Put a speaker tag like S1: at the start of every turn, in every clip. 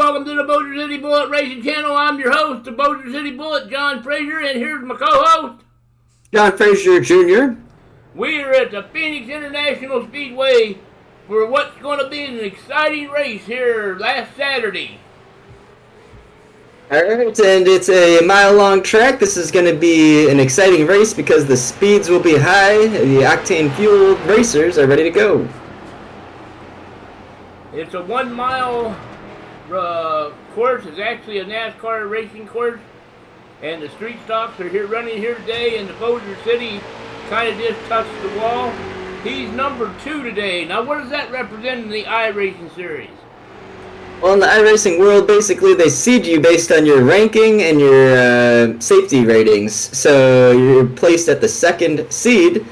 S1: welcome to the Bossier City Bullet Racing Channel. I'm your host, the Bossier City Bullet, John Frazier, and here's my co-host,
S2: John Frazier Jr.
S1: We are at the Phoenix International Speedway for what's going to be an exciting race here last Saturday.
S2: Alright, and it's a mile-long track. This is going to be an exciting race because the speeds will be high. The octane-fueled racers are ready to go.
S1: It's a 1 mile course. It's actually a NASCAR racing course, and the street stocks are here running here today, and the Bossier City kind of just touched the wall. He's number 2 today. Now, what does that represent in the iRacing series?
S2: Well, in the iRacing world, basically, they seed you based on your ranking and your safety ratings. So you're placed at the second seed.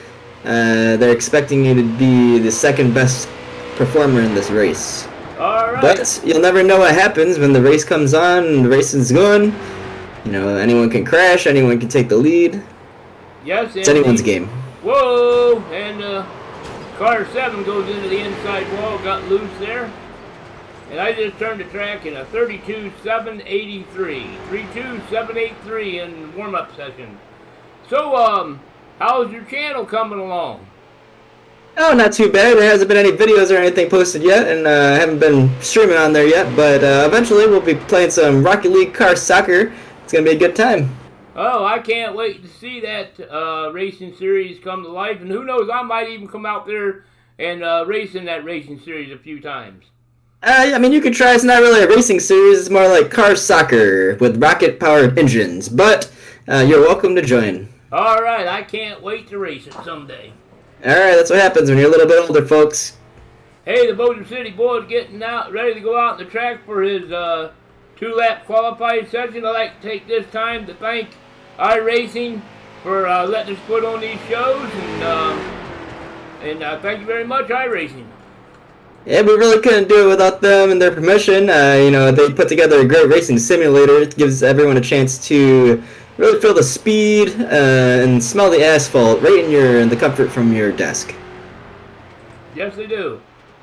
S2: They're expecting you to be the second best performer in this race.
S1: All right.
S2: But you'll never know what happens when the race comes on and the race is going. You know, anyone can crash, anyone can take the lead.
S1: Yes,
S2: it's anyone's game.
S1: Whoa! And car 7 goes into the inside wall, got loose there. And I just turned the track in a 32.783. 32.783 in warm-up session. So, how's your channel coming along?
S2: Oh, not too bad. There hasn't been any videos or anything posted yet, and I haven't been streaming on there yet, but eventually we'll be playing some Rocket League Car Soccer. It's going to be a good time.
S1: Oh, I can't wait to see that racing series come to life, and who knows, I might even come out there and race in that racing series a few times.
S2: I mean, you could try. It's not really a racing series. It's more like car soccer with rocket-powered engines, but you're welcome to join.
S1: All right, I can't wait to race it someday.
S2: All right, that's what happens when you're a little bit older, folks.
S1: Hey, the Bossier City boy is getting out, ready to go out on the track for his 2-lap qualifying session. I'd like to take this time to thank iRacing for letting us put on these shows, and thank you very much, iRacing.
S2: Yeah, we really couldn't do it without them and their permission. You know, they put together a great racing simulator. It gives everyone a chance to really feel the speed and smell the asphalt right in the comfort from your desk.
S1: Yes, they do.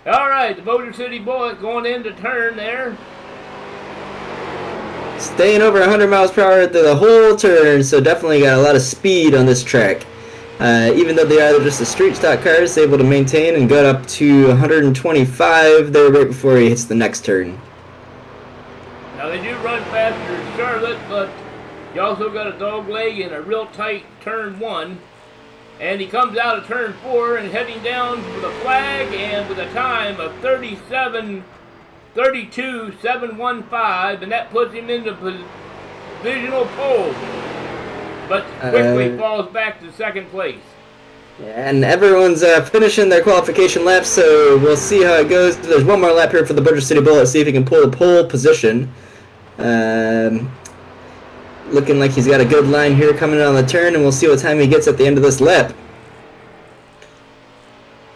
S1: All right, the Bossier City Bullet going into turn there.
S2: Staying over 100 miles per hour through the whole turn, so definitely got a lot of speed on this track. Even though they are just a street stock car, it's able to maintain and got up to 125 there right before he hits the next turn.
S1: Now they do run faster than Charlotte, but you also got a dog leg in a real tight turn 1. And he comes out of turn 4 and heading down for the flag, and with a time of 32.715, and that puts him in the provisional pole. But quickly falls back to second place.
S2: And everyone's finishing their qualification laps, so we'll see how it goes. There's one more lap here for the Bossier City Bullet, see if he can pull the pole position. Looking like he's got a good line here coming on the turn, and we'll see what time he gets at the end of this lap.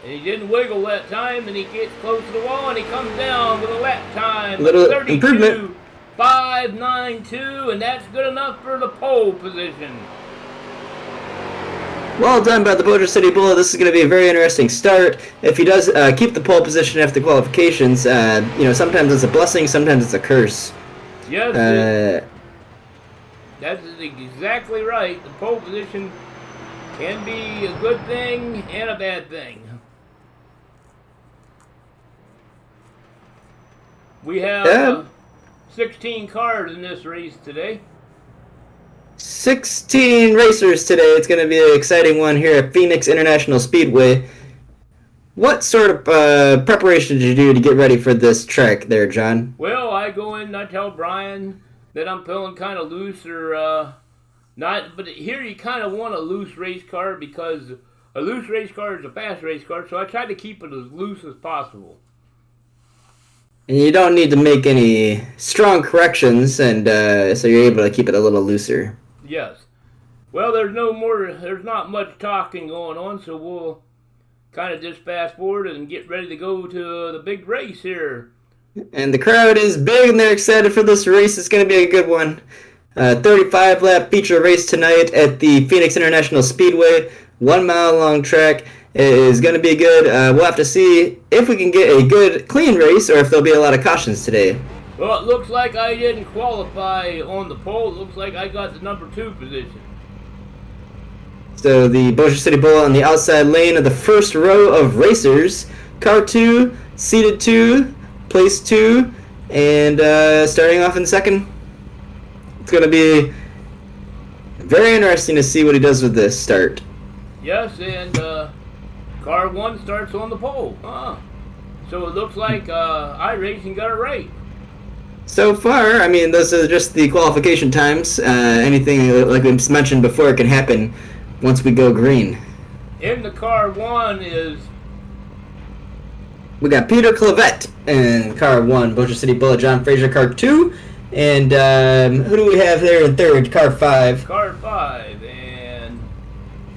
S1: And he didn't wiggle that time, and he gets close to the wall, and he comes down with a lap time.
S2: Little improvement.
S1: 5.92, and that's good enough for the pole position.
S2: Well done by the Bossier City Bullet. This is going to be a very interesting start. If he does keep the pole position after qualifications, you know, sometimes it's a blessing, sometimes it's a curse.
S1: Yes, that's exactly right. The pole position can be a good thing and a bad thing. We have 16 cars in this race today.
S2: 16 racers today. It's going to be an exciting one here at Phoenix International Speedway. What sort of preparation did you do to get ready for this track there, John?
S1: Well, I go in and I tell Brian that I'm feeling kind of loose, or but here you kind of want a loose race car, because a loose race car is a fast race car, so I try to keep it as loose as possible.
S2: And you don't need to make any strong corrections, and so you're able to keep it a little looser.
S1: Yes. Well, there's not much talking going on, so we'll kind of just fast forward and get ready to go to the big race here.
S2: And the crowd is big, and they're excited for this race. It's going to be a good one. 35-lap feature race tonight at the Phoenix International Speedway. 1 mile long track. Is going to be good. We'll have to see if we can get a good, clean race, or if there'll be a lot of cautions today.
S1: Well, it looks like I didn't qualify on the pole. It looks like I got the number 2 position.
S2: So the Bossier City Bullet on the outside lane of the first row of racers. Car 2, seated 2, place 2, and starting off in second. It's going to be very interesting to see what he does with this start.
S1: Yes, and car 1 starts on the pole. So it looks like iRacing got it right.
S2: So far, I mean, those are just the qualification times. Anything, like we mentioned before, can happen once we go green.
S1: In the car 1 is...
S2: We got Peter Clavette in car 1, Bossier City Bullet, John Fraser, car 2. And who do we have there in third? Car 5.
S1: Car 5, and...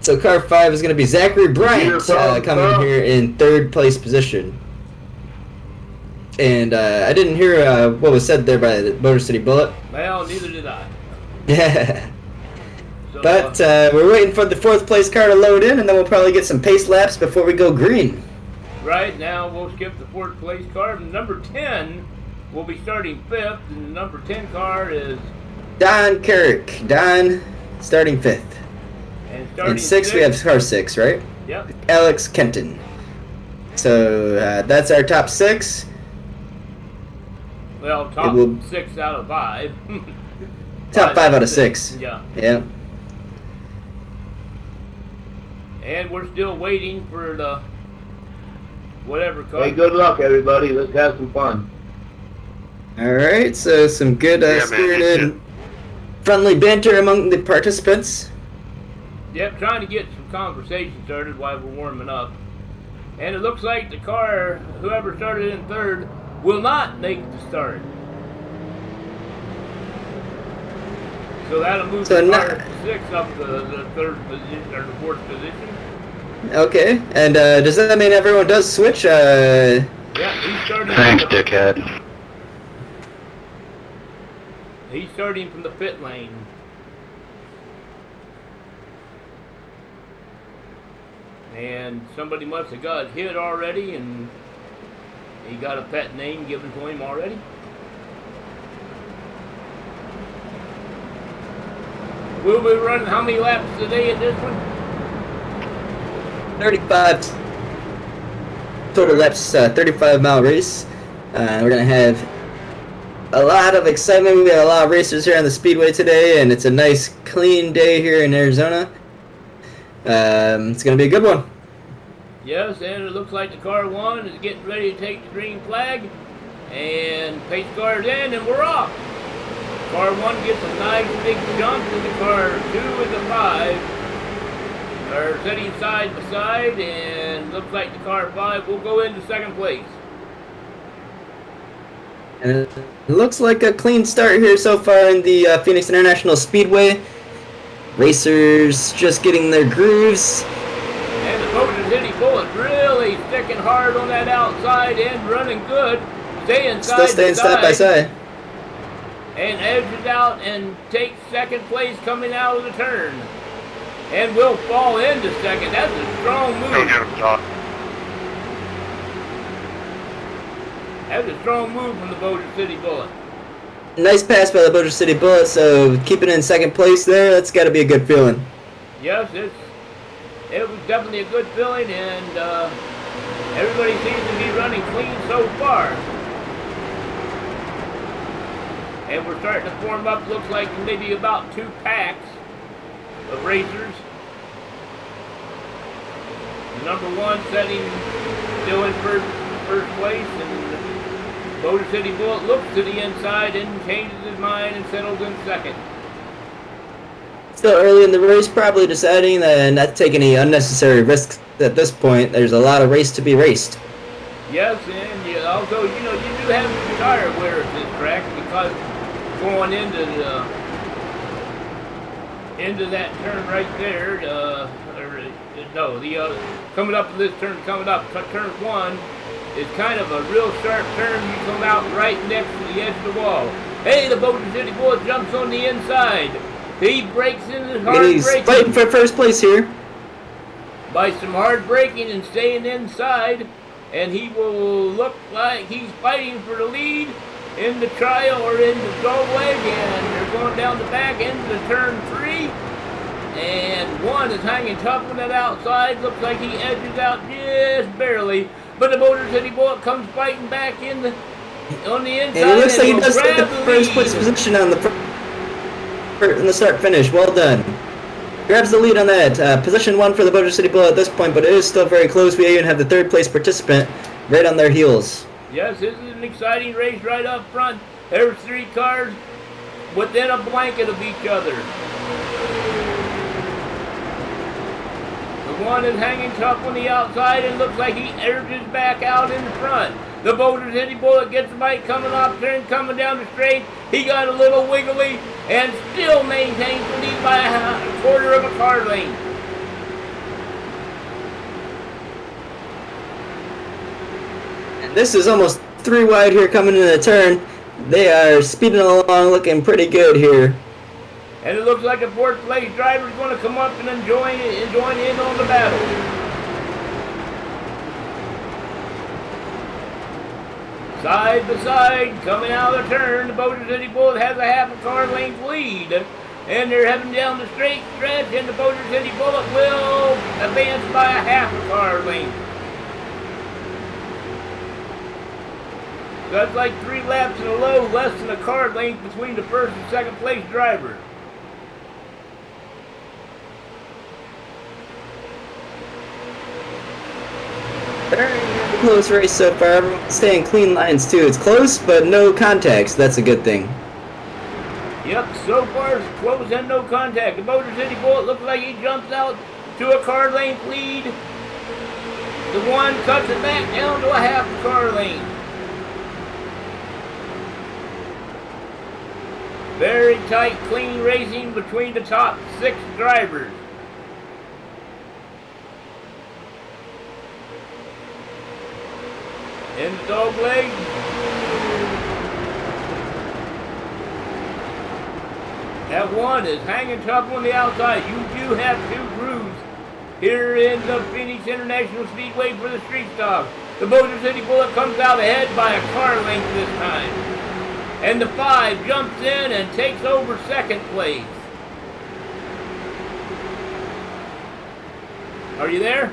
S2: So car 5 is going to be Zachary Bryant coming here in third place position. And I didn't hear what was said there by the Bossier City Bullet.
S1: Well, neither did I.
S2: Yeah.
S1: So,
S2: But we're waiting for the fourth place car to load in, and then we'll probably get some pace laps before we go green.
S1: Right now, we'll skip the 4th place car. And number 10 will be starting 5th, and the number 10 car is...
S2: Don Carrick. Don starting 5th.
S1: And starting
S2: And 6th, we have car 6, right?
S1: Yep.
S2: Alex Kenton. So that's our top 6.
S1: Well, top 6 out of 5.
S2: Top 5 out of 6.
S1: Yeah.
S2: Yeah.
S1: And we're still waiting for the... whatever car.
S3: Hey, good luck, everybody. Let's have some fun.
S2: Alright, so some good spirited, friendly banter among the participants.
S1: Yep, trying to get some conversation started while we're warming up. And it looks like the car, whoever started in 3rd, will not make the start. So that'll move the car 6 up to the 3rd position, or the 4th position.
S2: Okay, and does that mean everyone does switch?
S1: Yeah, he's starting.
S4: Thanks, dickhead.
S1: He's starting from the pit lane. And somebody must have got hit already, and he got a pet name given to him already. We'll be running how many laps today in this one?
S2: 35 total laps, 35-mile race. We're going to have a lot of excitement. We got a lot of racers here on the Speedway today, and it's a nice, clean day here in Arizona. It's going to be a good one.
S1: Yes, and it looks like the car 1 is getting ready to take the green flag. And pace car's in, and we're off. Car 1 gets a nice big jump, and the car 2 and the 5 are sitting side by side, and looks like the car 5 will go into 2nd place.
S2: And it looks like a clean start here so far in the Phoenix International Speedway. Racers just getting their grooves.
S1: And the Bossier City Bullet really sticking hard on that outside and running good. Staying
S2: Still staying side by side.
S1: And edges out and takes 2nd place coming out of the turn. And will fall into 2nd. That's a strong move. That's a strong move from the Bossier City Bullet.
S2: Nice pass by the Bossier City Bullet, so keeping it in 2nd place there, that's got to be a good feeling.
S1: Yes, it was definitely a good feeling, and everybody seems to be running clean so far. And we're starting to form up, looks like maybe about 2 packs of racers. The number 1 setting still in first place, and Bossier City Bullet looks to the inside and changes his mind and settles in 2nd.
S2: Still early in the race, probably deciding that not to take any unnecessary risks at this point. There's a lot of race to be raced.
S1: Yes, and also, you do have some tire wear at this track, because going into that turn right there, coming up this turn, turn 1 is kind of a real sharp turn. You come out right next to the edge of the wall. Hey, the Bossier City Bullet jumps on the inside. He breaks in his hard braking.
S2: He's fighting for first place here.
S1: By some hard braking and staying inside, and he will look like he's fighting for the lead. in the trial or in the dog leg, and they're going down the back end of the turn 3. And one is hanging tough on that outside. Looks like he edges out just barely. But the Motor City Bullet comes fighting back on the inside.
S2: And it looks like he
S1: will
S2: does take the
S1: grab
S2: first place
S1: lead.
S2: position on in the start finish. Well done. Grabs the lead on that. Position 1 for the Motor City Bullet at this point, but it is still very close. We even have the third place participant right on their heels.
S1: Yes, this is an exciting race right up front. There's 3 cars within a blanket of each other. The one is hanging tough on the outside and looks like he edges back out in the front. The Motor City Bullet gets the bike coming off turn, coming down the straight. He got a little wiggly and still maintains the lead by a quarter of a car length.
S2: And this is almost 3 wide here coming into the turn. They are speeding along, looking pretty good here.
S1: And it looks like the 4th place driver is going to come up and join in on the battle. Side by side, coming out of the turn, the Motor City Bullet has a half a car length lead. And they're heading down the straight stretch, and the Motor City Bullet will advance by a half a car length. So that's like 3 laps in a row, less than a car length between the 1st and 2nd place driver.
S2: Very close race so far. Everyone's staying clean lines too. It's close, but no contact, so that's a good thing.
S1: Yep, so far it's close and no contact. The Motor City Bullet looks like he jumps out to a car length lead. The one cuts it back down to a half car length. Very tight, clean racing between the top 6 drivers. In the dog leg. That one is hanging tough on the outside. You do have 2 grooves here in the Phoenix International Speedway for the street stock. The Motor City Bullet comes out ahead by a car length this time. And the 5 jumps in and takes over 2nd place. Are you there?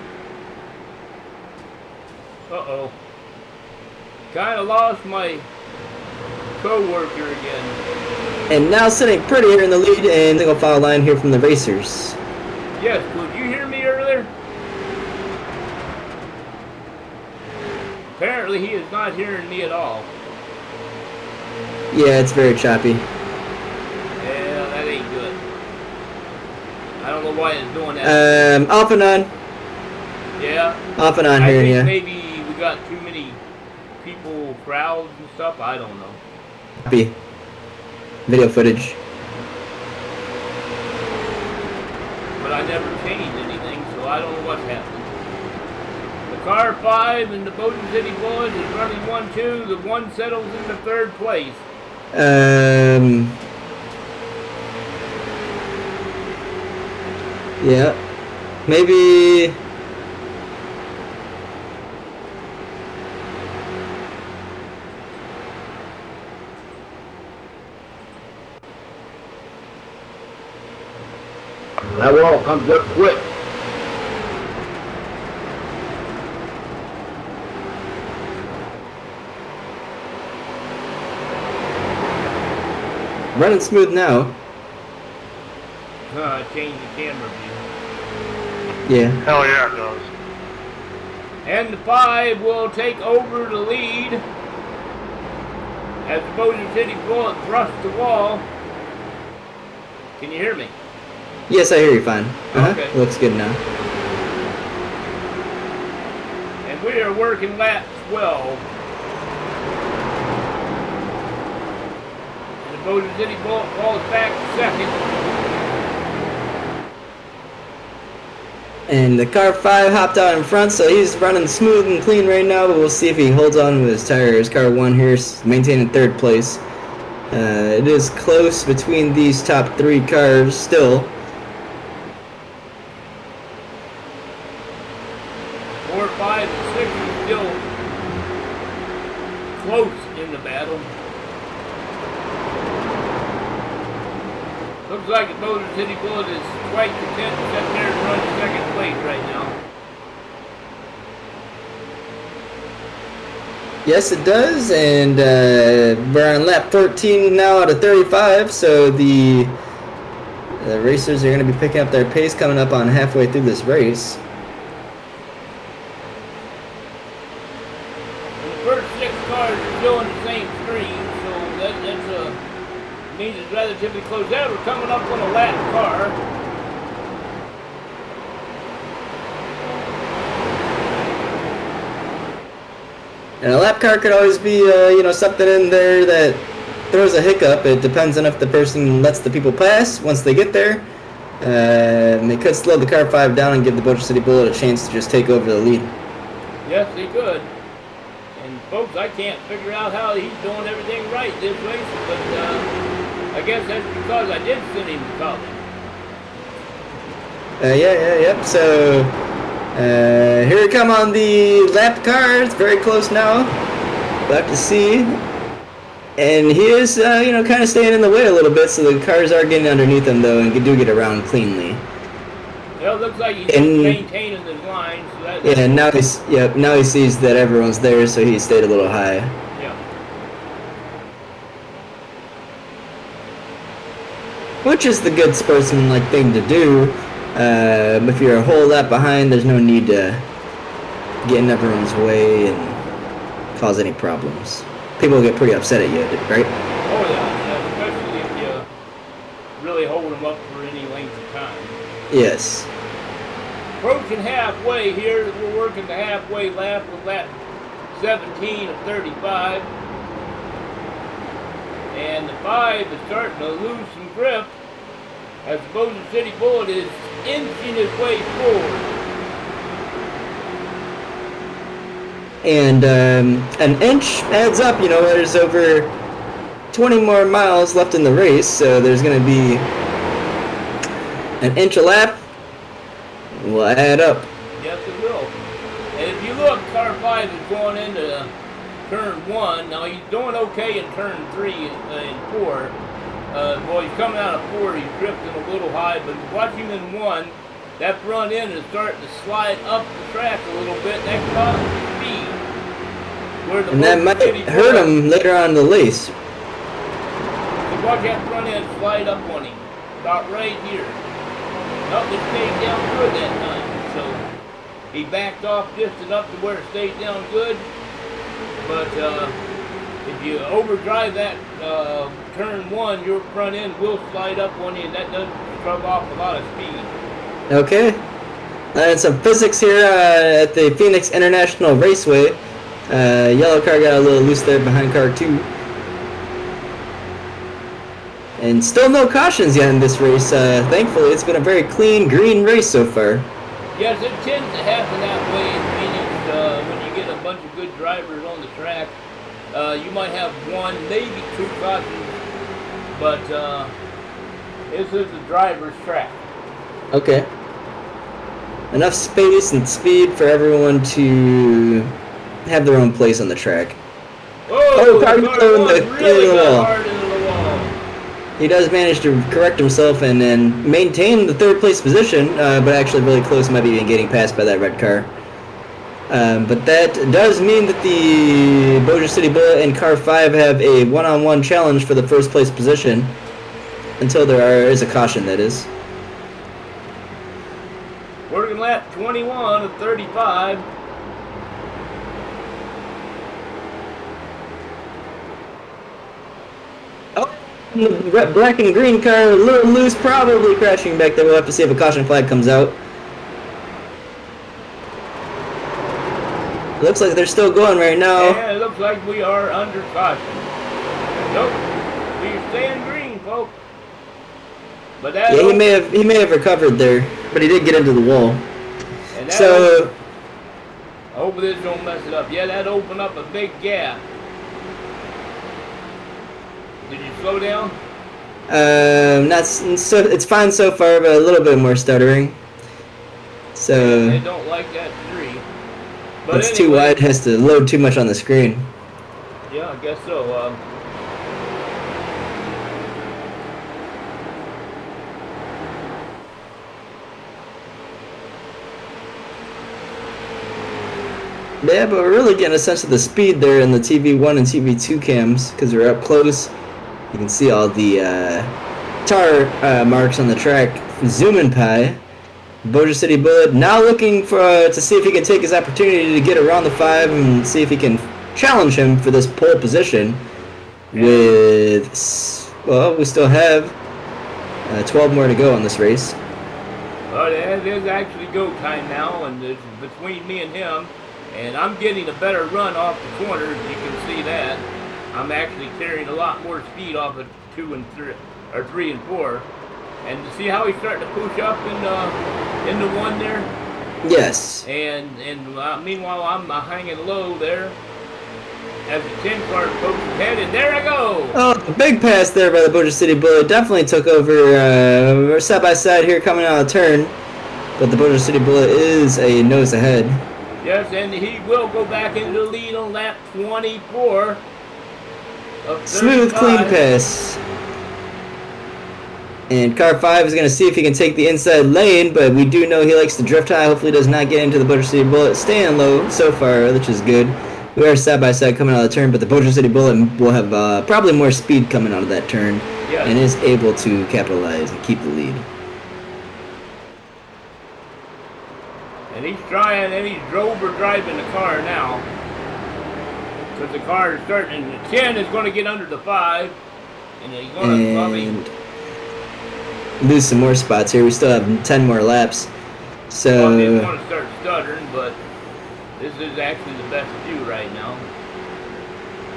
S1: Uh-oh. Kind of lost my co-worker again.
S2: And now sitting pretty here in the lead and single file line here from the racers.
S1: Yes, could you hear me earlier? Apparently he is not hearing me at all.
S2: Yeah, it's very choppy.
S1: Yeah, that ain't good. I don't know why it's doing that.
S2: Off and on.
S1: Yeah.
S2: Off and on
S1: I
S2: here,
S1: think
S2: yeah.
S1: maybe we got too many people, crowds and stuff. I don't know.
S2: Choppy. Video footage.
S1: But I never changed anything, so I don't know what's happening. The car 5 and the Motor City Bullet is running 1-2. The 1 settles in the 3rd place.
S2: Yeah. Maybe.
S3: That wall comes up quick.
S2: Running smooth now.
S1: Change the camera view.
S2: Yeah.
S4: Hell yeah, it does.
S1: And the 5 will take over the lead as the Motor City Bullet brushed the wall. Can you hear me?
S2: Yes, I hear you fine.
S1: Okay.
S2: Looks good now.
S1: And we are working lap 12. And the Motor City Bullet falls back to 2nd.
S2: And the car 5 hopped out in front, so he's running smooth and clean right now, but we'll see if he holds on with his tires. Car 1 here maintaining 3rd place. It is close between these top 3 cars still.
S1: 4, 5, and 6 are still close in the battle. Looks like the Boulder City Bullet is quite content to sit there and run second place right now.
S2: Yes, it does, and we're on lap 14 now out of 35, so the racers are going to be picking up their pace coming up on halfway through this race.
S1: And the first 6 cars are still on the same screen, so that means it's relatively close. Now we're coming up on a lap car.
S2: And a lap car could always be, something in there that throws a hiccup. It depends on if the person lets the people pass once they get there. They could slow the car 5 down and give the Boulder City Bullet a chance to just take over the lead.
S1: Yes, they could. And folks, I can't figure out how he's doing everything right this race, but I guess that's because I did send him to college.
S2: Yep. So here we come on the lap car. It's very close now. We'll have to see. And he is, kind of staying in the way a little bit, so the cars are getting underneath him, though, and do get around cleanly.
S1: Well, it looks like he's just maintaining his line. So that,
S2: yeah, now he sees that everyone's there, so he stayed a little high.
S1: Yeah.
S2: Which is the good sportsman-like thing to do. If you're a whole lap behind, there's no need to get in everyone's way and cause any problems. People get pretty upset at you, right?
S1: Oh, yeah, especially if you really hold them up for any length of time.
S2: Yes.
S1: Approaching halfway here, we're working the halfway lap with lap 17 of 35. And the 5 is starting to lose some grip as the Boulder City Bullet is inching his way forward.
S2: And an inch adds up, there's over 20 more miles left in the race, so there's going to be an inch a lap. Will add up.
S1: Yes, it will. And if you look, car 5 is going into turn 1. Now, he's doing okay in turn 3 and 4. He's coming out of 4, he's drifting a little high, but watching in 1, that front end is starting to slide up the track a little bit, and that causes speed.
S2: And that might hurt him later on in the race.
S1: So watch that front end slide up on him, about right here. Nope, it stayed down good that time, so he backed off just enough to where it stayed down good. But if you overdrive that turn 1, your front end will slide up on you, and that does scrub off a lot of speed.
S2: Okay. And some physics here at the Phoenix International Raceway. Yellow car got a little loose there behind car 2. And still no cautions yet in this race. Thankfully, it's been a very clean green race so far.
S1: Yes, it tends to happen that way in Phoenix when you get a bunch of good drivers on the track. You might have 1, maybe 2 cautions, but this is the driver's track.
S2: Okay. Enough space and speed for everyone to have their own place on the track.
S1: Oh,
S2: car
S1: really got hard into the wall.
S2: He does manage to correct himself and then maintain the 3rd place position, but actually really close, might be even getting passed by that red car. But that does mean that the Boulder City Bullet and car 5 have a one-on-one challenge for the 1st place position until there is a caution, that is.
S1: Working lap 21 of 35.
S2: Oh, the black and green car, a little loose, probably crashing back there. We'll have to see if a caution flag comes out. Looks like they're still going right now.
S1: Yeah, it looks like we are under caution. Nope, we're staying green, folks. But that
S2: he may have recovered there, but he did get into the wall.
S1: And
S2: So
S1: I hope this don't mess it up. Yeah, that opened up a big gap. Did you slow down?
S2: it's fine so far, but a little bit more stuttering. So
S1: They don't like that 3. But
S2: it's
S1: anyway,
S2: too wide, has to load too much on the screen.
S1: Yeah, I guess so.
S2: Yeah, but we're really getting a sense of the speed there in the TV1 and TV2 cams because we're up close. You can see all the tar marks on the track. Zooming Pie. Bossier City Bullet now looking for to see if he can take his opportunity to get around the 5 and see if he can challenge him for this pole position. With, well, we still have 12 more to go on this race.
S1: Well, it is actually go time now, and it's between me and him, and I'm getting a better run off the corners. You can see that. I'm actually carrying a lot more speed off of 2 and 3, or 3 and 4. And to see how he's starting to push up in the 1 there.
S2: Yes.
S1: And meanwhile, I'm hanging low there as the 10 car pokes ahead, and there I go.
S2: Oh, the big pass there by the Bossier City Bullet definitely took over side by side here coming out of the turn. But the Bossier City Bullet is a nose ahead.
S1: Yes, and he will go back into the lead on lap 24.
S2: Smooth, clean pass. And car 5 is going to see if he can take the inside lane, but we do know he likes to drift high. Hopefully does not get into the Bossier City Bullet. Staying low so far, which is good. We are side by side coming out of the turn, but the Bossier City Bullet will have probably more speed coming out of that turn,
S1: yes,
S2: and is able to capitalize and keep the lead.
S1: And he's trying, and he's driving the car now. Because the car is starting, the 10 is going to get under the 5, and he's going to probably
S2: lose some more spots here. We still have 10 more laps. So
S1: well, he's going to start stuttering, but this is actually the best view right now.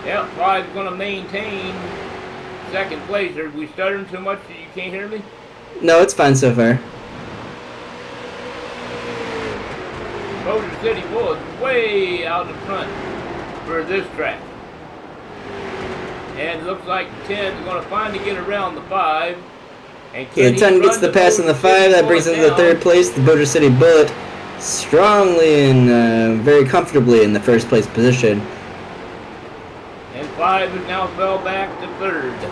S1: Yeah, 5 is going to maintain second place. Are we stuttering too much that you can't hear me?
S2: no, it's fine so far.
S1: Bossier City Bullet way out in front for this track. And it looks like the 10 is going to finally get around the 5. And
S2: So the 10 gets the pass on the 5. That brings him to the 3rd place. The Bossier City Bullet strongly and very comfortably in the 1st place position.
S1: And 5 has now fell back to 3rd.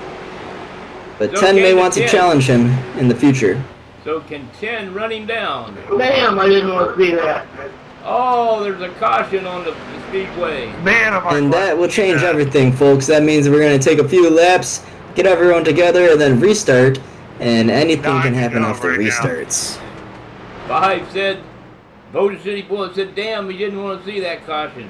S2: But
S1: So
S2: 10 may
S1: can
S2: want
S1: the
S2: to
S1: 10
S2: challenge him in the future.
S1: So can 10 run him down?
S3: Damn, I didn't want to see that.
S1: Oh, there's a caution on the speedway.
S3: Man, am I
S2: And
S3: glad.
S2: that will change everything, folks. That means we're going to take a few laps, get everyone together, and then restart. And anything can happen after restarts.
S1: 5 said, Bossier City Bullet said, damn, we didn't want to see that caution.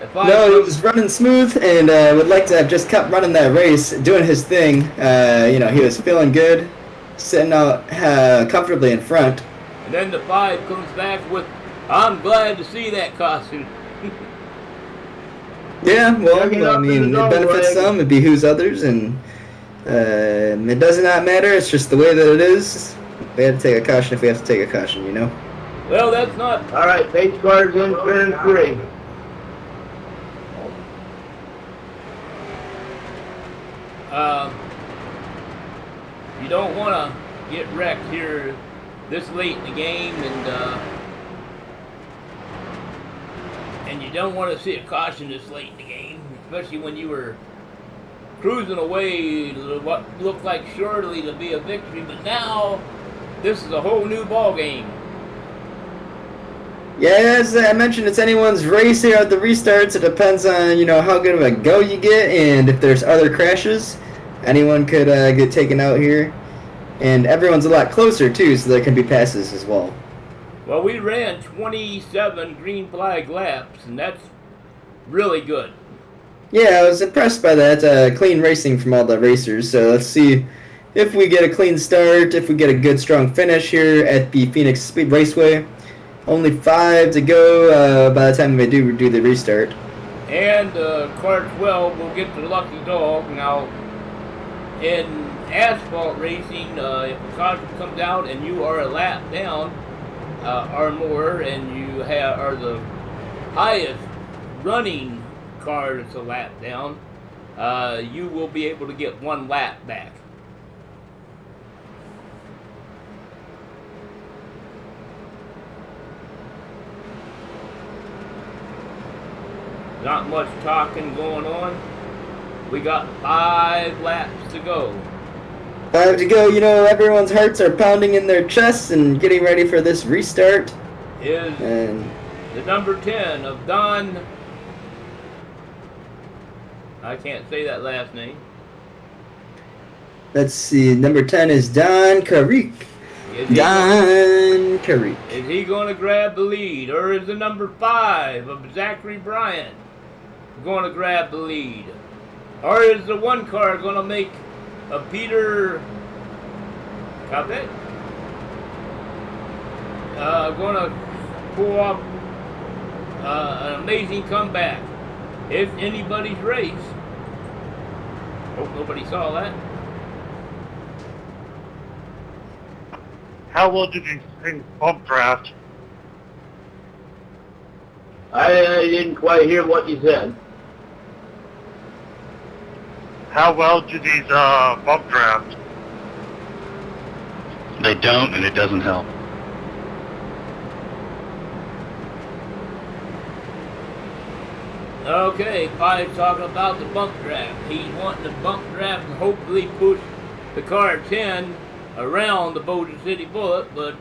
S1: The 5
S2: No, he was running smooth and would like to have just kept running that race, doing his thing. He was feeling good, sitting out comfortably in front.
S1: And then the 5 comes back with, I'm glad to see that caution.
S2: Yeah, well,
S3: Plug it up
S2: I
S3: in
S2: mean,
S3: the
S2: it benefits
S3: dog
S2: some, it behooves others, and it does not matter. It's just the way that it is. We have to take a caution if we have to take a caution, you know?
S1: Well, that's not,
S3: All right, base cars in turn 3.
S1: you don't want to get wrecked here this late in the game, and you don't want to see a caution this late in the game, especially when you were cruising away to what looked like surely to be a victory, but now this is a whole new ball game.
S2: Yeah, as I mentioned, it's anyone's race here at the restarts. It depends on, how good of a go you get, and if there's other crashes, anyone could get taken out here. And everyone's a lot closer, too, so there can be passes as well.
S1: Well, we ran 27 green flag laps, and that's really good.
S2: Yeah, I was impressed by that clean racing from all the racers. So let's see if we get a clean start, if we get a good, strong finish here at the Phoenix Speed Raceway. Only 5 to go by the time we do the restart.
S1: And car 12 will get the lucky dog. Now, in asphalt racing, if a caution comes out and you are a lap down or more, and you are the highest running car that's a lap down, you will be able to get 1 lap back. Not much talking going on. We got 5 laps to go.
S2: 5 to go. Everyone's hearts are pounding in their chests and getting ready for this restart.
S1: Is
S2: And
S1: the number 10 of Don. I can't say that last name.
S2: Let's see. Number 10 is Don Carrick. Don Carrick.
S1: Is he going to grab the lead, or is the number 5 of Zachary Bryant going to grab the lead, or is the 1 car going to make a Peter Capet going to pull off an amazing comeback? It's anybody's race. Hope nobody saw that.
S4: How well did you think bump draft?
S3: I didn't quite hear what you said.
S4: How well do these bump draft?
S5: They don't, and it doesn't help.
S1: Okay, Pi's talking about the bump draft. He's wanting to bump draft and hopefully push the car 10 around the Bossier City Bullet, but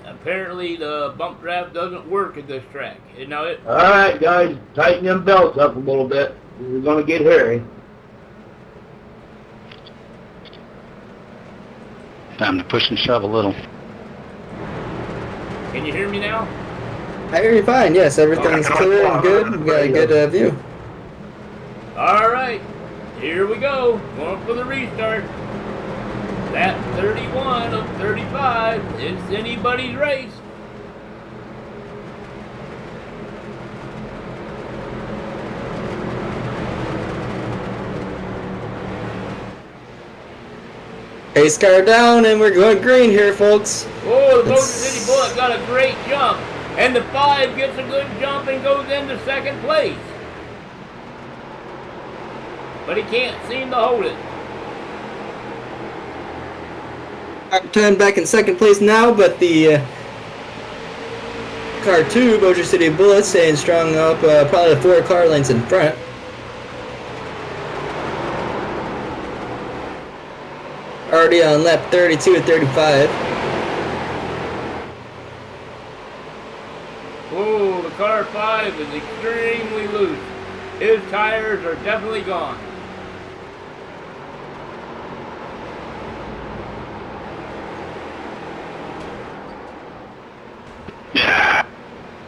S1: apparently the bump draft doesn't work at this track. Now it.
S3: All right, guys, tighten them belts up a little bit. We're going to get hairy.
S5: Time to push and shove a little.
S1: Can you hear me now?
S2: I hear you fine. Yes, everything's clear and good. We got a good view.
S1: All right, here we go. Going for the restart. That 31 of 35. It's anybody's race.
S2: Pace car down, and we're going green here, folks.
S1: Oh, the Bossier City Bullet got a great jump. And the 5 gets a good jump and goes into second place. But he can't seem to hold it.
S2: Car 10 back in second place now, but the car 2, Bossier City Bullet, staying strong up, probably 4 car lengths in front. Already on lap 32 and 35.
S1: Oh, the car 5 is extremely loose. His tires are definitely gone.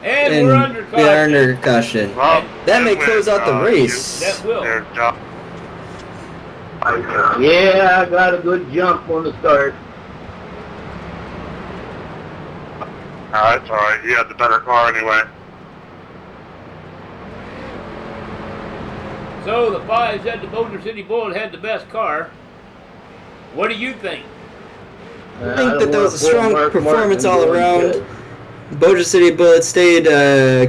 S1: And we're under caution.
S2: We are under caution.
S4: Well,
S2: That may
S4: with,
S2: close out the race.
S1: That will.
S4: their job.
S3: Yeah, I got a good jump on the start.
S4: That's alright. He had the better car anyway.
S1: So the 5 said the Bossier City Bullet had the best car. What do you think?
S2: I think that there was a strong performance all around. Bossier City Bullet stayed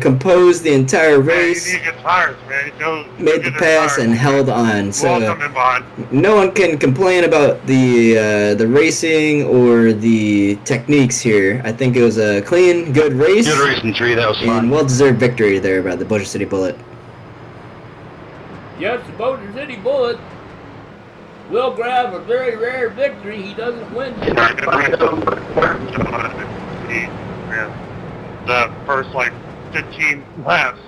S2: composed the entire
S4: Man,
S2: race,
S4: you need to get tires, man. Go
S2: made the
S4: get his
S2: pass,
S4: tires.
S2: and held on. So
S4: We'll come in behind.
S2: no one can complain about the racing or the techniques here. I think it was a clean, good race,
S5: Good racing tree, that was
S2: and
S5: fun.
S2: well-deserved victory there by the Bossier City Bullet.
S1: Yes, the Bossier City Bullet will grab a very rare victory. He doesn't win.
S4: The first, 15 laps.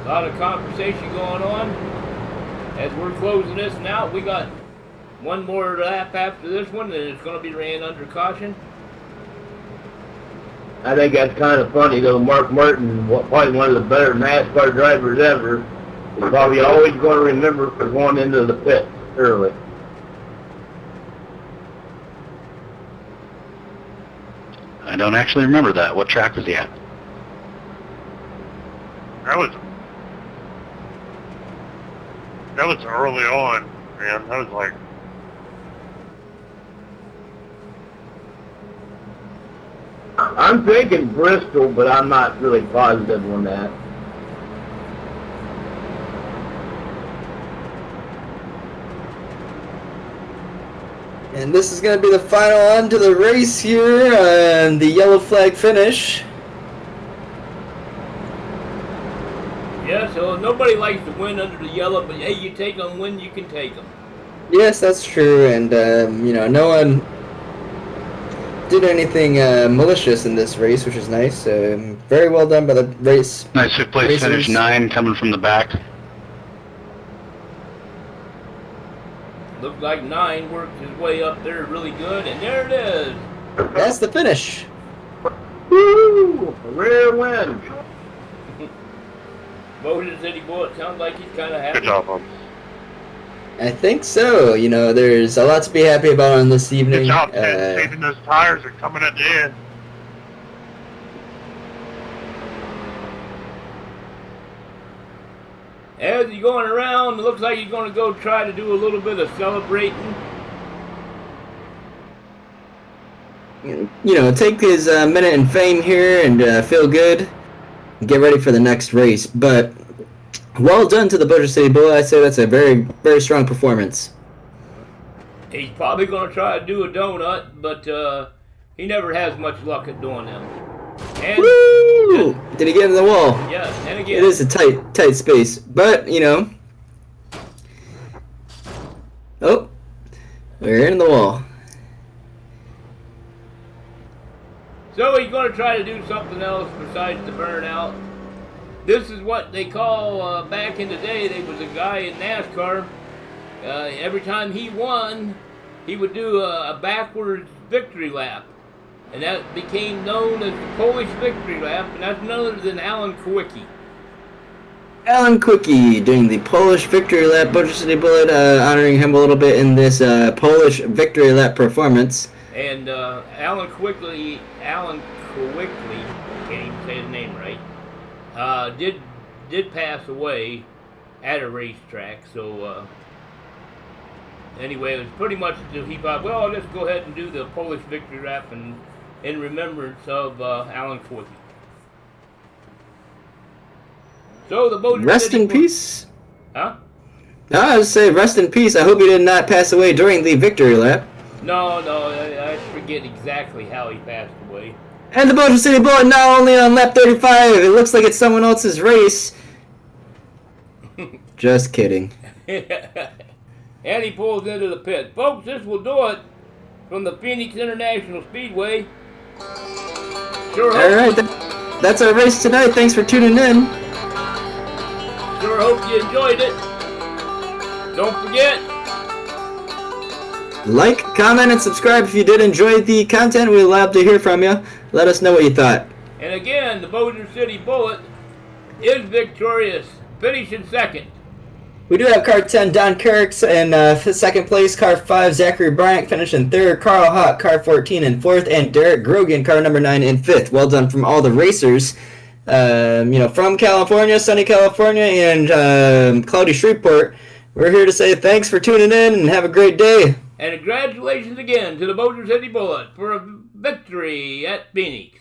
S1: A lot of conversation going on as we're closing this out. We got one more lap after this one, and it's going to be ran under caution.
S3: I think that's kind of funny, though. Mark Martin, probably one of the better NASCAR drivers ever, is probably always going to remember for going into the pit early.
S5: I don't actually remember that. What track was he at?
S4: That was early on, man. That was
S3: I'm thinking Bristol, but I'm not really positive on that.
S2: And this is going to be the final end to the race here, and the yellow flag finish.
S1: Yeah, so nobody likes to win under the yellow, but hey, you take them when you can take them.
S2: Yes, that's true, and no one did anything malicious in this race, which is nice. Very well done by the race.
S5: Nice fifth place
S2: racers.
S5: finish, 9 coming from the back.
S1: Looks like 9 worked his way up there really good, and there it is.
S2: That's the finish.
S3: Woo! A rare win.
S1: Boulder City Bullet sounds like he's kind of happy.
S4: Good job, Bob.
S2: I think so. You know, there's a lot to be happy about on this evening.
S4: Good job, Ted. Saving those tires are coming at the end.
S1: As he's going around, it looks like he's going to go try to do a little bit of celebrating.
S2: You know, take his minute in fame here and feel good. Get ready for the next race. But well done to the Boulder City Bullet. I'd say that's a very, very strong performance.
S1: He's probably going to try to do a donut, but he never has much luck at doing them. And
S2: Woo! Did he get into the wall?
S1: yeah, and again,
S2: It is a tight space, but you know. Oh, we're in the wall.
S1: so he's going to try to do something else besides the burnout. This is what they call, back in the day, there was a guy in NASCAR, every time he won, he would do a backwards victory lap. And that became known as the Polish victory lap, and that's none other than Alan Kwiecki.
S2: Alan Kwiecki doing the Polish victory lap. Boulder City Bullet honoring him a little bit in this Polish victory lap performance.
S1: And Alan Kwiecki, can't even say his name right, did pass away at a racetrack. So anyway, it was pretty much he thought, well, I'll just go ahead and do the Polish victory lap in remembrance of Alan Kwiecki. So the Boulder
S2: Rest
S1: City
S2: in peace.
S1: Huh?
S2: I would say rest in peace. I hope he did not pass away during the victory lap.
S1: No, I forget exactly how he passed away.
S2: And the Boulder City Bullet now only on lap 35. It looks like it's someone else's race. Just kidding.
S1: And he pulls into the pit. Folks, this will do it from the Phoenix International Speedway. Sure hope,
S2: Alright, that's our race tonight. Thanks for tuning in.
S1: sure hope you enjoyed it. Don't forget,
S2: Like, comment, and subscribe if you did enjoy the content. We'd love to hear from you. Let us know what you thought.
S1: and again, the Boulder City Bullet is victorious, finishing second.
S2: We do have car 10, Don Kirks, in second place. Car 5, Zachary Bryant, finishing third. Carl Hawk, car 14, in fourth. And Derek Grogan, car number 9, in fifth. Well done from all the racers. You know, from California, sunny California, and cloudy Shreveport. We're here to say thanks for tuning in and have a great day.
S1: And congratulations again to the Boulder City Bullet for a victory at Phoenix.